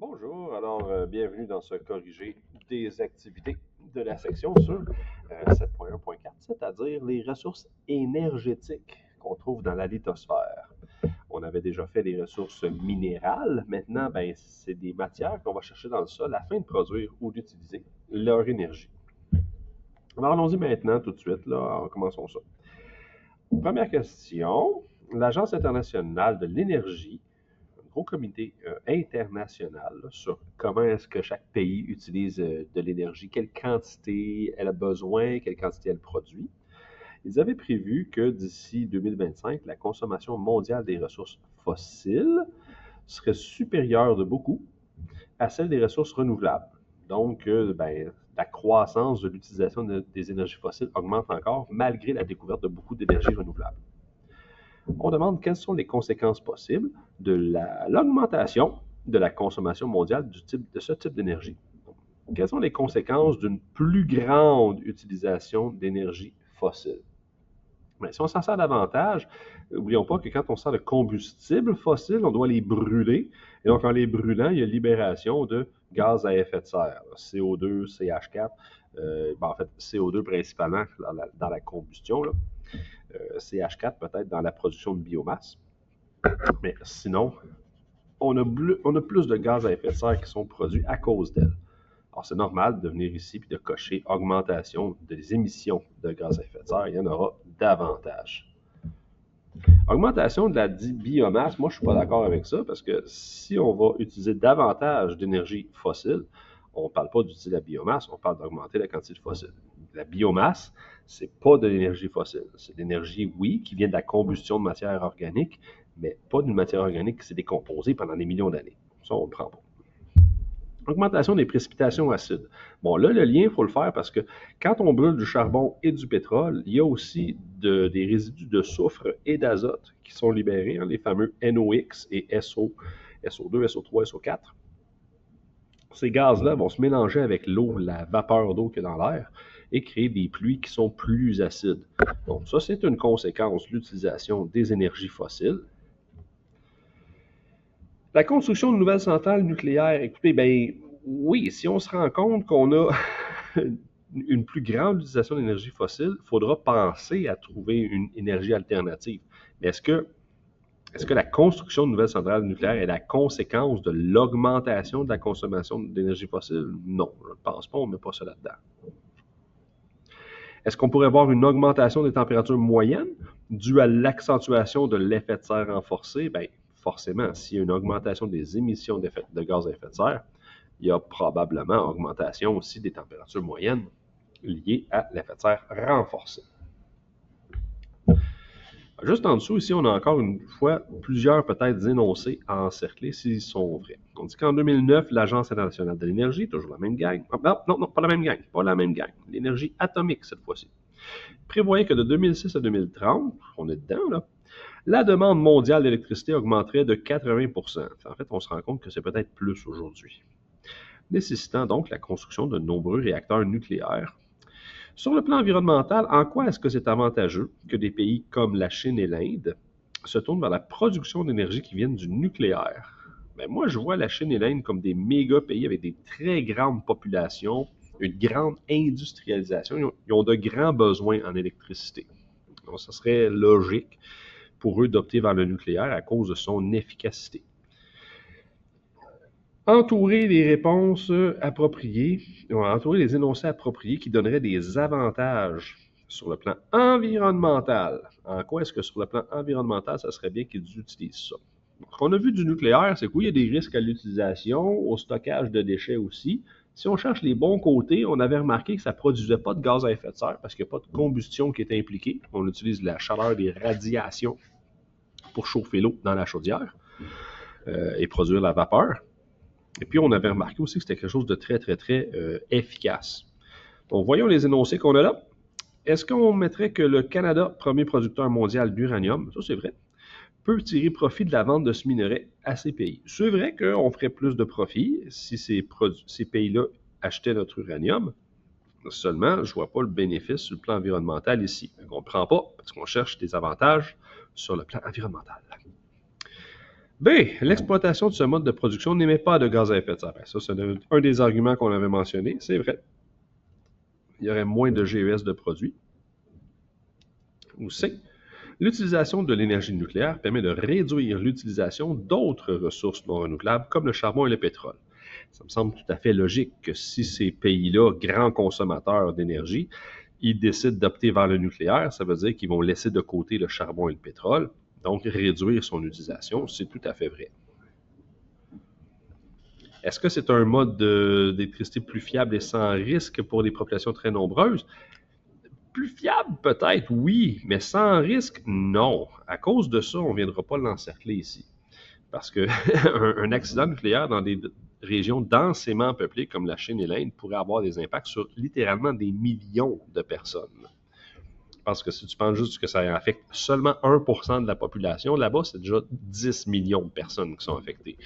Bonjour, bienvenue dans ce corrigé des activités de la section sur 7.1.4, c'est-à-dire les ressources énergétiques qu'on trouve dans la lithosphère. On avait déjà fait les ressources minérales, maintenant c'est des matières qu'on va chercher dans le sol afin de produire ou d'utiliser leur énergie. Alors allons-y maintenant tout de suite, là, commençons ça. Première question, l'Agence internationale de l'énergie, gros comité international là, sur comment est-ce que chaque pays utilise de l'énergie, quelle quantité elle a besoin, quelle quantité elle produit. Ils avaient prévu que d'ici 2025, la consommation mondiale des ressources fossiles serait supérieure de beaucoup à celle des ressources renouvelables. Donc, la croissance de l'utilisation des énergies fossiles augmente encore malgré la découverte de beaucoup d'énergies renouvelables. On demande quelles sont les conséquences possibles de l'augmentation de la consommation mondiale de ce type d'énergie. Quelles sont les conséquences d'une plus grande utilisation d'énergie fossile? Mais si on s'en sert davantage, n'oublions pas que quand on sert de combustibles fossiles, on doit les brûler. Et donc, en les brûlant, il y a libération de gaz à effet de serre, CO2, CH4, en fait, CO2 principalement dans la combustion, là. CH4 peut-être dans la production de biomasse. Mais sinon, on a plus de gaz à effet de serre qui sont produits à cause d'elle. Alors, c'est normal de venir ici et de cocher augmentation des émissions de gaz à effet de serre. Il y en aura davantage. Augmentation de la biomasse, moi, je ne suis pas d'accord avec ça parce que si on va utiliser davantage d'énergie fossile, on ne parle pas d'utiliser la biomasse, on parle d'augmenter la quantité de fossile. La biomasse, ce n'est pas de l'énergie fossile. C'est de l'énergie, oui, qui vient de la combustion de matière organique, mais pas d'une matière organique qui s'est décomposée pendant des millions d'années. Ça, on ne le prend pas. Augmentation des précipitations acides. Bon, là, le lien, il faut le faire parce que quand on brûle du charbon et du pétrole, il y a aussi des résidus de soufre et d'azote qui sont libérés, les fameux NOx et SO, SO2, SO3, SO4. Ces gaz-là vont se mélanger avec l'eau, la vapeur d'eau qu'il y a dans l'air, et créer des pluies qui sont plus acides. Donc, ça, c'est une conséquence de l'utilisation des énergies fossiles. La construction de nouvelles centrales nucléaires, écoutez, oui, si on se rend compte qu'on a une plus grande utilisation d'énergie fossile, il faudra penser à trouver une énergie alternative. Mais est-ce que la construction de nouvelles centrales nucléaires est la conséquence de l'augmentation de la consommation d'énergie fossile? Non, je ne pense pas, on ne met pas ça là-dedans. Est-ce qu'on pourrait voir une augmentation des températures moyennes due à l'accentuation de l'effet de serre renforcé? Bien, forcément, s'il y a une augmentation des émissions de gaz à effet de serre, il y a probablement augmentation aussi des températures moyennes liées à l'effet de serre renforcé. Juste en dessous, ici, on a encore une fois plusieurs peut-être énoncés à encercler s'ils sont vrais. On dit qu'en 2009, l'Agence internationale de l'énergie, toujours la même gang, non, pas la même gang, l'énergie atomique cette fois-ci, prévoyait que de 2006 à 2030, on est dedans là, la demande mondiale d'électricité augmenterait de 80%. En fait, on se rend compte que c'est peut-être plus aujourd'hui, nécessitant donc la construction de nombreux réacteurs nucléaires. Sur le plan environnemental, en quoi est-ce que c'est avantageux que des pays comme la Chine et l'Inde se tournent vers la production d'énergie qui viennent du nucléaire? Bien, moi, je vois la Chine et l'Inde comme des méga pays avec des très grandes populations, une grande industrialisation. Ils ont de grands besoins en électricité. Donc, ce serait logique pour eux d'opter vers le nucléaire à cause de son efficacité. Entourer les réponses appropriées, entourer les énoncés appropriés qui donneraient des avantages sur le plan environnemental. En quoi est-ce que sur le plan environnemental, ça serait bien qu'ils utilisent ça? Ce qu'on a vu du nucléaire, c'est qu'il y a des risques à l'utilisation, au stockage de déchets aussi. Si on cherche les bons côtés, on avait remarqué que ça ne produisait pas de gaz à effet de serre parce qu'il n'y a pas de combustion qui est impliquée. On utilise la chaleur des radiations pour chauffer l'eau dans la chaudière et produire la vapeur. Et puis, on avait remarqué aussi que c'était quelque chose de très, très, très efficace. Donc, voyons les énoncés qu'on a là. Est-ce qu'on mettrait que le Canada, premier producteur mondial d'uranium, ça c'est vrai, peut tirer profit de la vente de ce minerai à ces pays? C'est vrai qu'on ferait plus de profit si ces pays-là achetaient notre uranium. Seulement, je ne vois pas le bénéfice sur le plan environnemental ici. On ne prend pas parce qu'on cherche des avantages sur le plan environnemental. B. L'exploitation de ce mode de production n'émet pas de gaz à effet de serre. Ça, c'est un des arguments qu'on avait mentionné. C'est vrai. Il y aurait moins de GES de produits. Ou C. L'utilisation de l'énergie nucléaire permet de réduire l'utilisation d'autres ressources non renouvelables comme le charbon et le pétrole. Ça me semble tout à fait logique que si ces pays-là, grands consommateurs d'énergie, ils décident d'opter vers le nucléaire, ça veut dire qu'ils vont laisser de côté le charbon et le pétrole, donc réduire son utilisation, c'est tout à fait vrai. Est-ce que c'est un mode d'électricité plus fiable et sans risque pour des populations très nombreuses? Plus fiable, peut-être, oui, mais sans risque, non. À cause de ça, on ne viendra pas l'encercler ici. Parce qu'un accident nucléaire dans des régions densément peuplées comme la Chine et l'Inde pourrait avoir des impacts sur littéralement des millions de personnes. Parce que si tu penses juste que ça affecte seulement 1% de la population, là-bas, c'est déjà 10 millions de personnes qui sont affectées.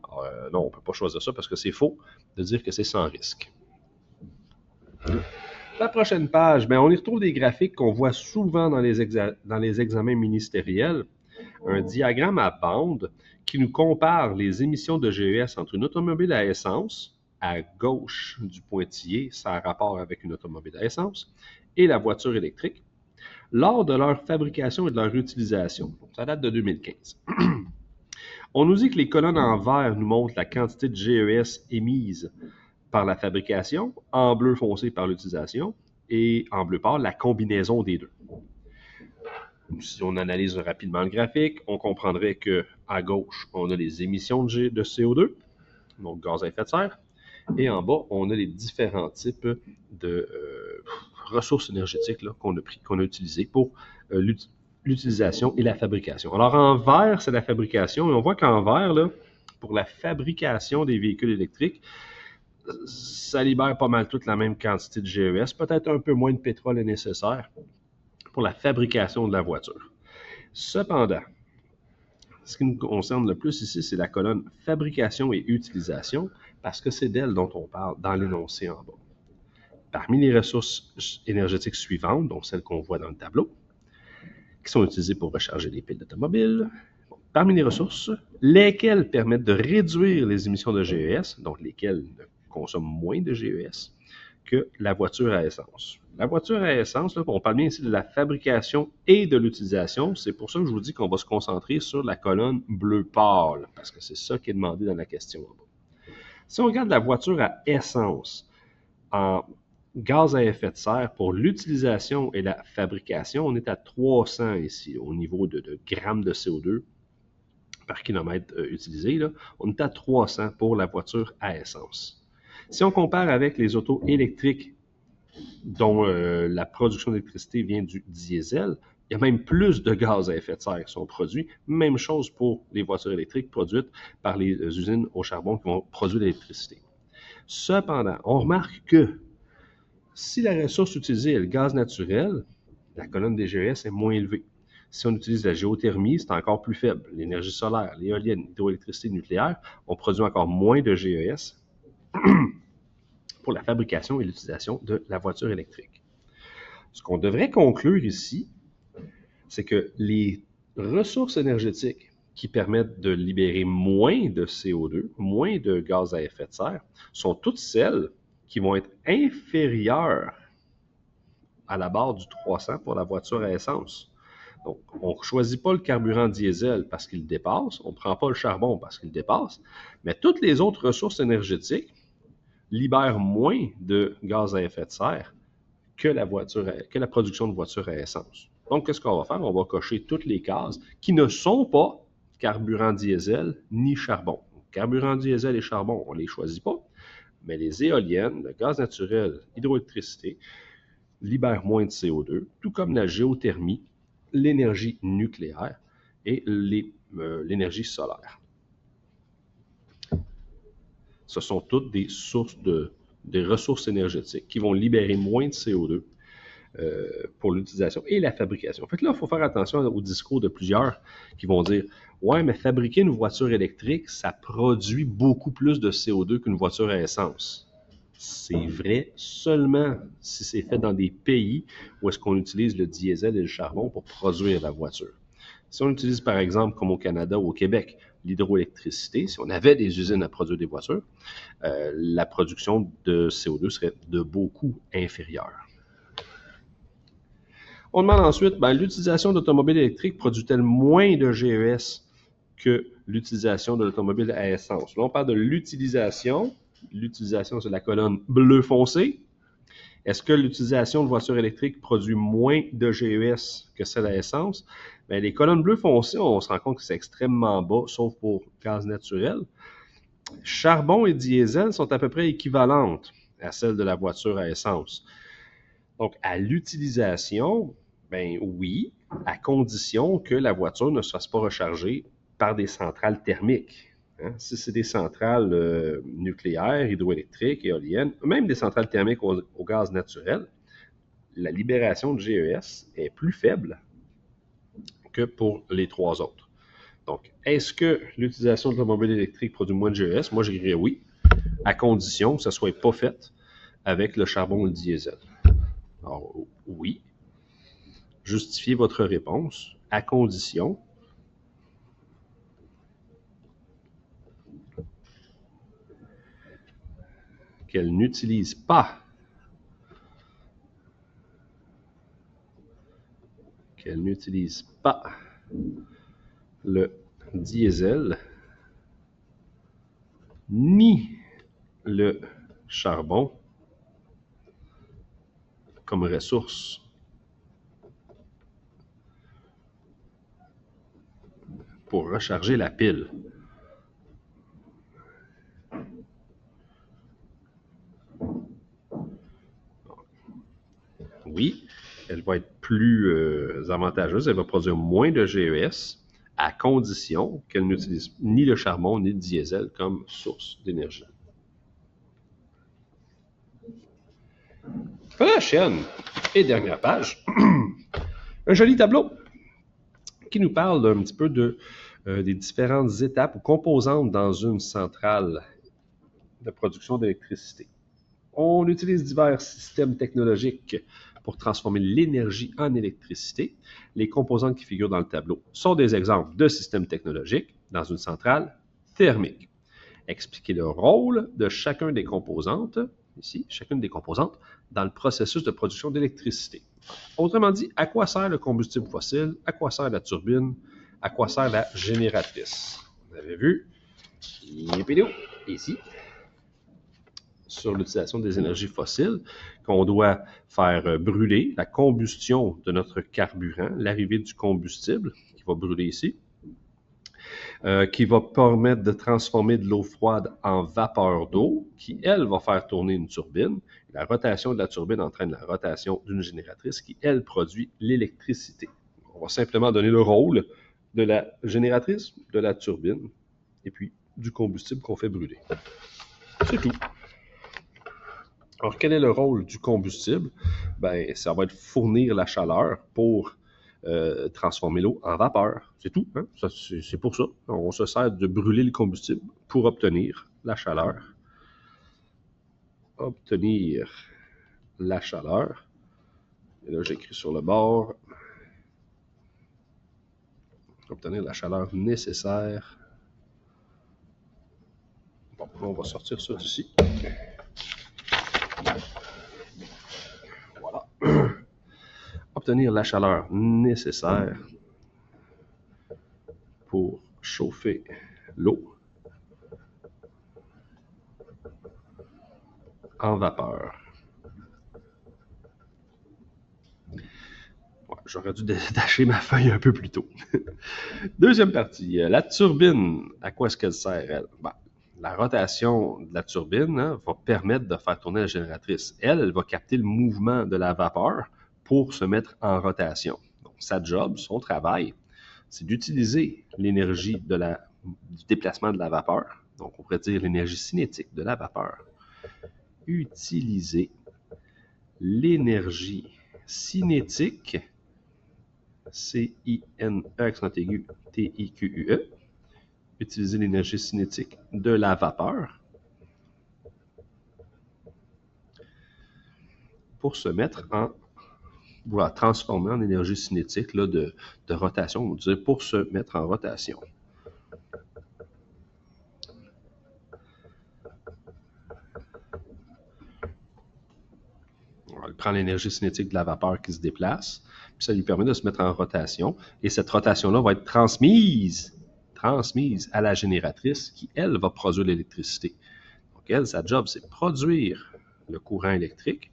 Alors, non, on ne peut pas choisir ça parce que c'est faux de dire que c'est sans risque. La prochaine page, bien, on y retrouve des graphiques qu'on voit souvent dans les examens ministériels. Un diagramme à bande qui nous compare les émissions de GES entre une automobile à essence, à gauche du pointillé, ça a rapport avec une automobile à essence, et la voiture électrique, lors de leur fabrication et de leur utilisation. Ça date de 2015. On nous dit que les colonnes en vert nous montrent la quantité de GES émise par la fabrication, en bleu foncé par l'utilisation, et en bleu pâle, la combinaison des deux. Si on analyse rapidement le graphique, on comprendrait qu'à gauche, on a les émissions de CO2, donc gaz à effet de serre, et en bas, on a les différents types de ressources énergétiques là, qu'on a utilisées pour l'utilisation et la fabrication. Alors en vert, c'est la fabrication, et on voit qu'en vert, là, pour la fabrication des véhicules électriques, ça libère pas mal toute la même quantité de GES, peut-être un peu moins de pétrole est nécessaire pour la fabrication de la voiture. Cependant, ce qui nous concerne le plus ici, c'est la colonne fabrication et utilisation, parce que c'est d'elle dont on parle dans l'énoncé en bas. Parmi les ressources énergétiques suivantes, donc celles qu'on voit dans le tableau, qui sont utilisées pour recharger les piles d'automobile, parmi les ressources, lesquelles permettent de réduire les émissions de GES, donc lesquelles consomment moins de GES, que la voiture à essence. La voiture à essence, là, on parle bien ici de la fabrication et de l'utilisation. C'est pour ça que je vous dis qu'on va se concentrer sur la colonne bleu pâle, parce que c'est ça qui est demandé dans la question. Si on regarde la voiture à essence en gaz à effet de serre pour l'utilisation et la fabrication, on est à 300 ici au niveau de grammes de CO2 par kilomètre utilisé. Là, on est à 300 pour la voiture à essence. Si on compare avec les autos électriques dont la production d'électricité vient du diesel, il y a même plus de gaz à effet de serre qui sont produits. Même chose pour les voitures électriques produites par les usines au charbon qui vont produire l'électricité. Cependant, on remarque que si la ressource utilisée est le gaz naturel, la colonne des GES est moins élevée. Si on utilise la géothermie, c'est encore plus faible. L'énergie solaire, l'éolienne, l'hydroélectricité nucléaire, on produit encore moins de GES pour la fabrication et l'utilisation de la voiture électrique. Ce qu'on devrait conclure ici, c'est que les ressources énergétiques qui permettent de libérer moins de CO2, moins de gaz à effet de serre, sont toutes celles qui vont être inférieures à la barre du 300 pour la voiture à essence. Donc, on ne choisit pas le carburant diesel parce qu'il dépasse, on ne prend pas le charbon parce qu'il dépasse, mais toutes les autres ressources énergétiques libèrent moins de gaz à effet de serre que la production de voitures à essence. Donc, qu'est-ce qu'on va faire? On va cocher toutes les cases qui ne sont pas carburant diesel ni charbon. Carburant diesel et charbon, on ne les choisit pas, mais les éoliennes, le gaz naturel, l'hydroélectricité libèrent moins de CO2, tout comme la géothermie, l'énergie nucléaire et l'énergie solaire. Ce sont toutes des sources des ressources énergétiques qui vont libérer moins de CO2 pour l'utilisation et la fabrication. En fait, là, il faut faire attention au discours de plusieurs qui vont dire « Ouais, mais fabriquer une voiture électrique, ça produit beaucoup plus de CO2 qu'une voiture à essence. » C'est vrai seulement si c'est fait dans des pays où est-ce qu'on utilise le diesel et le charbon pour produire la voiture. Si on l'utilise par exemple comme au Canada ou au Québec l'hydroélectricité, si on avait des usines à produire des voitures, la production de CO2 serait de beaucoup inférieure. On demande ensuite, l'utilisation d'automobiles électriques produit-elle moins de GES que l'utilisation de l'automobile à essence? Là, on parle de l'utilisation. L'utilisation, c'est la colonne bleu foncé. Est-ce que l'utilisation de voitures électriques produit moins de GES que celle à essence? Bien, les colonnes bleu foncé, on se rend compte que c'est extrêmement bas, sauf pour gaz naturel. Charbon et diesel sont à peu près équivalentes à celles de la voiture à essence. Donc, à l'utilisation, ben oui, à condition que la voiture ne se fasse pas recharger par des centrales thermiques. Hein? Si c'est des centrales nucléaires, hydroélectriques, éoliennes, même des centrales thermiques au gaz naturel, la libération de GES est plus faible que pour les trois autres. Donc, est-ce que l'utilisation de l'automobile électrique produit moins de GES? Moi, je dirais oui, à condition que ça ne soit pas fait avec le charbon ou le diesel. Alors, oui. Justifiez votre réponse à condition qu'elle n'utilise pas le diesel ni le charbon comme ressource pour recharger la pile. Oui, elle va être plus avantageuse, elle va produire moins de GES à condition qu'elle n'utilise ni le charbon ni le diesel comme source d'énergie. Prochaine et dernière page, un joli tableau qui nous parle un petit peu des différentes étapes ou composantes dans une centrale de production d'électricité. On utilise divers systèmes technologiques pour transformer l'énergie en électricité. Les composantes qui figurent dans le tableau sont des exemples de systèmes technologiques dans une centrale thermique. Expliquez le rôle de chacune des composantes dans le processus de production d'électricité. Autrement dit, à quoi sert le combustible fossile, à quoi sert la turbine, à quoi sert la génératrice. Vous avez vu une vidéo ici sur l'utilisation des énergies fossiles, qu'on doit faire brûler, la combustion de notre carburant, l'arrivée du combustible qui va brûler ici, qui va permettre de transformer de l'eau froide en vapeur d'eau, qui, elle, va faire tourner une turbine. La rotation de la turbine entraîne la rotation d'une génératrice qui, elle, produit l'électricité. On va simplement donner le rôle de la génératrice, de la turbine, et puis du combustible qu'on fait brûler. C'est tout. Alors, quel est le rôle du combustible? Ben, ça va être fournir la chaleur pour transformer l'eau en vapeur. C'est tout. Hein? C'est pour ça. On se sert de brûler le combustible pour obtenir la chaleur. Obtenir la chaleur. Et là, j'écris sur le bord. Obtenir la chaleur nécessaire. Bon, on va sortir ça d'ici. Voilà. Obtenir la chaleur nécessaire pour chauffer l'eau en vapeur. Ouais, j'aurais dû détacher ma feuille un peu plus tôt. Deuxième partie, la turbine, à quoi est-ce qu'elle sert, elle? Ben, la rotation de la turbine va permettre de faire tourner la génératrice. Elle va capter le mouvement de la vapeur pour se mettre en rotation. Donc, sa job, son travail, c'est d'utiliser l'énergie du déplacement de la vapeur. Donc, on pourrait dire l'énergie cinétique de la vapeur. Utiliser l'énergie cinétique, C-I-N-E, accent aigu, T-I-Q-U-E. Utiliser l'énergie cinétique de la vapeur pour se mettre transformer en énergie cinétique là, de rotation, on dirait pour se mettre en rotation. elle prend l'énergie cinétique de la vapeur qui se déplace, puis ça lui permet de se mettre en rotation. Et cette rotation-là va être transmise à la génératrice qui, elle, va produire l'électricité. Donc, elle, sa job, c'est produire le courant électrique,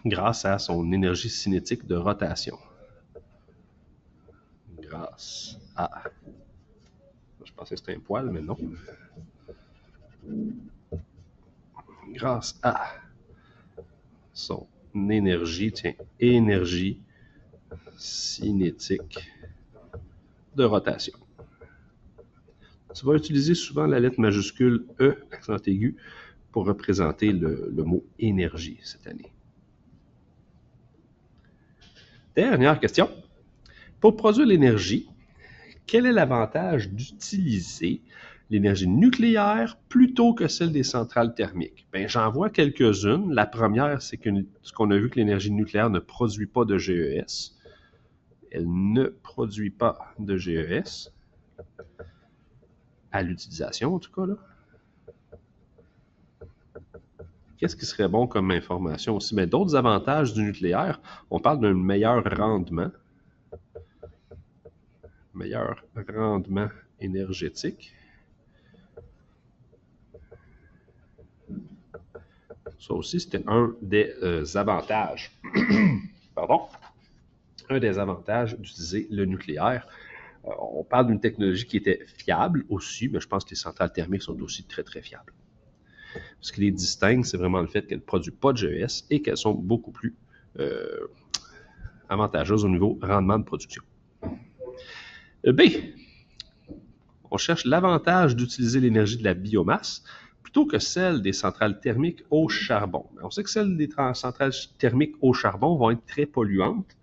grâce à son énergie cinétique de rotation. Grâce à... Je pensais que c'était un poil, mais non. Grâce à son énergie cinétique de rotation. Tu vas utiliser souvent la lettre majuscule E, accent aigu, pour représenter le mot énergie cette année. Dernière question. Pour produire l'énergie, quel est l'avantage d'utiliser l'énergie nucléaire plutôt que celle des centrales thermiques? Bien, j'en vois quelques-unes. La première, c'est ce qu'on a vu que l'énergie nucléaire ne produit pas de GES. Elle ne produit pas de GES, à l'utilisation en tout cas, là. Qu'est-ce qui serait bon comme information aussi? Bien, d'autres avantages du nucléaire, on parle d'un meilleur rendement énergétique. Ça aussi, c'était un des avantages. Pardon. Un des avantages d'utiliser le nucléaire. On parle d'une technologie qui était fiable aussi, mais je pense que les centrales thermiques sont aussi très, très fiables. Ce qui les distingue, c'est vraiment le fait qu'elles ne produisent pas de GES et qu'elles sont beaucoup plus avantageuses au niveau rendement de production. B. On cherche l'avantage d'utiliser l'énergie de la biomasse plutôt que celle des centrales thermiques au charbon. On sait que celles des centrales thermiques au charbon vont être très polluantes,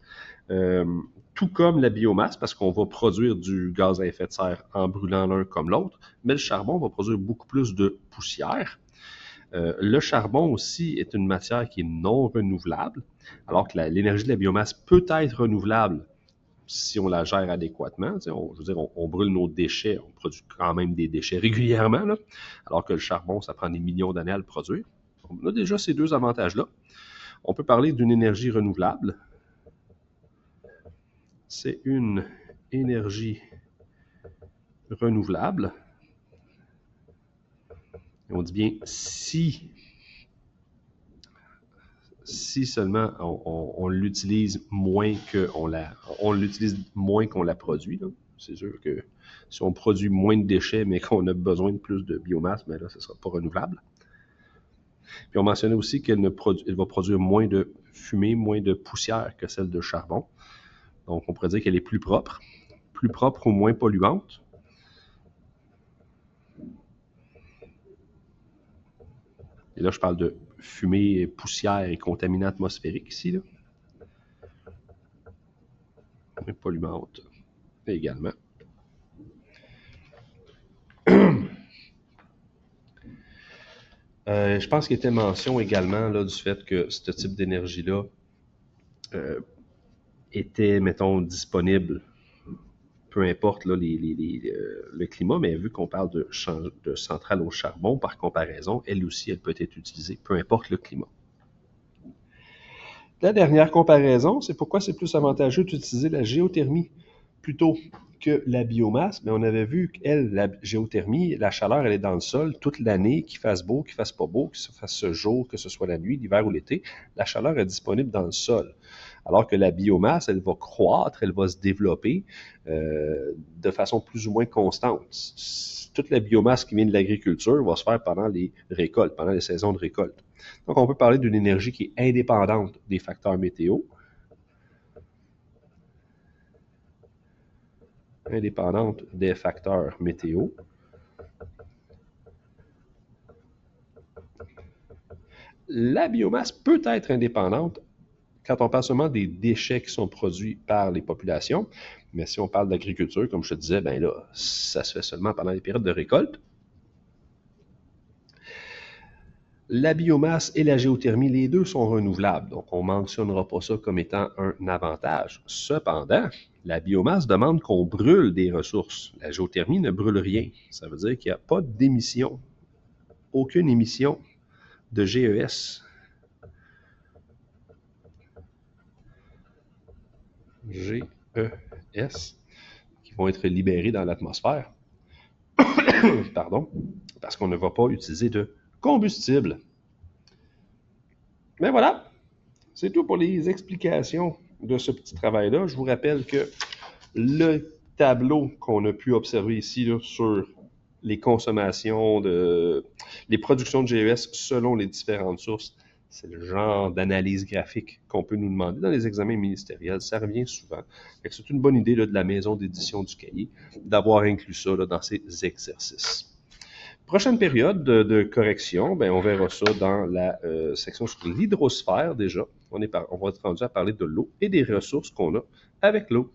tout comme la biomasse, parce qu'on va produire du gaz à effet de serre en brûlant l'un comme l'autre, mais le charbon va produire beaucoup plus de poussière. Le charbon aussi est une matière qui est non renouvelable, alors que l'énergie de la biomasse peut être renouvelable si on la gère adéquatement. Je veux dire, on brûle nos déchets, on produit quand même des déchets régulièrement, là, alors que le charbon, ça prend des millions d'années à le produire. On a déjà ces deux avantages-là. On peut parler d'une énergie renouvelable. C'est une énergie renouvelable. Et on dit bien si seulement on l'utilise moins qu'on la produit. Là. C'est sûr que si on produit moins de déchets, mais qu'on a besoin de plus de biomasse, bien là, ce ne sera pas renouvelable. Puis on mentionnait aussi qu'elle va produire moins de fumée, moins de poussière que celle de charbon. Donc, on pourrait dire qu'elle est plus propre ou moins polluante. Et là, je parle de fumée, poussière et contaminants atmosphériques ici. Là. Moins polluante également. Je pense qu'il était mention également là, du fait que ce type d'énergie-là était, mettons, disponible, peu importe là, le climat, mais vu qu'on parle de centrale au charbon, par comparaison, elle aussi, elle peut être utilisée, peu importe le climat. La dernière comparaison, c'est pourquoi c'est plus avantageux d'utiliser la géothermie plutôt que la biomasse. Mais on avait vu qu'elle, la géothermie, la chaleur, elle est dans le sol toute l'année, qu'il fasse beau, qu'il fasse pas beau, qu'il se fasse ce jour, que ce soit la nuit, l'hiver ou l'été, la chaleur est disponible dans le sol. Alors que la biomasse, elle va croître, elle va se développer de façon plus ou moins constante. Toute la biomasse qui vient de l'agriculture va se faire pendant les récoltes, pendant les saisons de récolte. Donc, on peut parler d'une énergie qui est indépendante des facteurs météo. Indépendante des facteurs météo. La biomasse peut être indépendante quand on parle seulement des déchets qui sont produits par les populations. Mais si on parle d'agriculture, comme je te disais, ben là, ça se fait seulement pendant les périodes de récolte. La biomasse et la géothermie, les deux sont renouvelables, donc on ne mentionnera pas ça comme étant un avantage. Cependant, la biomasse demande qu'on brûle des ressources. La géothermie ne brûle rien. Ça veut dire qu'il n'y a pas d'émission, aucune émission de GES. GES qui vont être libérés dans l'atmosphère. Pardon, parce qu'on ne va pas utiliser de combustible. Mais voilà, c'est tout pour les explications de ce petit travail-là. Je vous rappelle que le tableau qu'on a pu observer ici là, sur les consommations, les productions de GES selon les différentes sources, c'est le genre d'analyse graphique qu'on peut nous demander dans les examens ministériels. Ça revient souvent. C'est une bonne idée là, de la maison d'édition du cahier d'avoir inclus ça là, dans ses exercices. Prochaine période de correction, on verra ça dans la section sur l'hydrosphère déjà. On va être rendu à parler de l'eau et des ressources qu'on a avec l'eau.